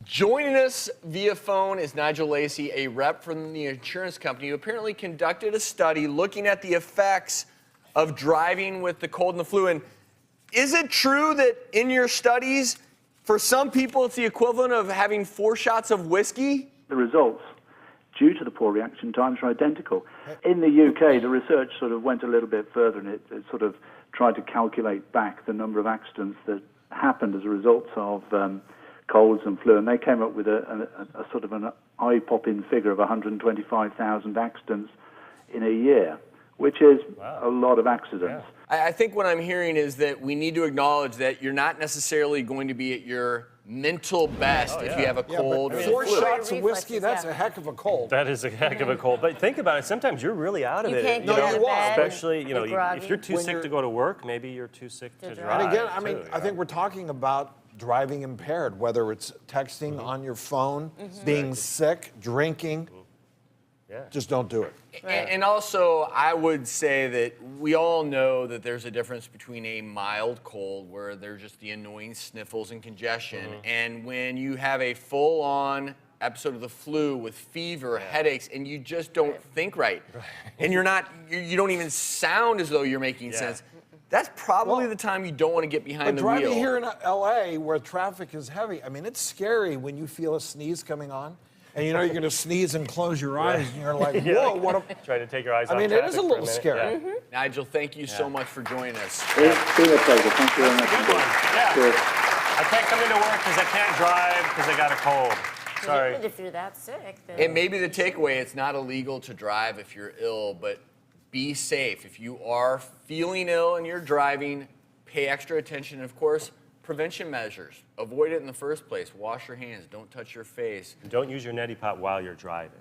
Joining us via phone is Nigel Lacey, a rep from the insurance company who apparently conducted a study looking at the effects of driving with the cold and the flu. And is it true that in your studies, for some people, it's the equivalent of having 4 shots of whiskey? The results, due to the poor reaction times, are identical. In the UK, the research sort of went a little bit further, and it sort of tried to calculate back the number of accidents that happened as a result of colds and flu, and they came up with a sort of an eye-popping figure of 125,000 accidents in a year, which is a lot of accidents. I think what I'm hearing is that we need to acknowledge that you're not necessarily going to be at your mental best if you have a cold or the 4 flu. shots of whiskey, that's a heck of a cold. That is a heck of a cold. But think about it. Sometimes you're really out of You it. can't get out of bed. Especially, if groggy. you're too sick to go to work, maybe you're too sick to drive. And again, I mean, too, I think we're talking about driving impaired, whether it's texting on your phone, being sick, drinking. Just don't do it. And also, I would say that we all know that there's a difference between a mild cold, where there's just the annoying sniffles and congestion, and when you have a full-on episode of the flu with fever, headaches, and you just don't think right. And you don't even sound as though you're making sense. That's probably the time you don't want to get behind But the wheel. driving here in LA, where traffic is heavy, I mean, it's scary when you feel a sneeze coming on, and you know you're going to sneeze and close your eyes, and you're like, whoa, what a... Try to take your eyes off I mean, it traffic is a for little minute. scary. Yeah. Nigel, thank you so much for joining us. It's been a pleasure. Thank you very much. Good one. Yeah. Cheers. I can't come into work because I can't drive because I got a cold. Sorry. If you're that sick, then... It may be the takeaway, it's not illegal to drive if you're ill, but be safe. If you are feeling ill and you're driving, pay extra attention. And of course, prevention measures. Avoid it in the first place. Wash your hands. Don't touch your face. Don't use your neti pot while you're driving.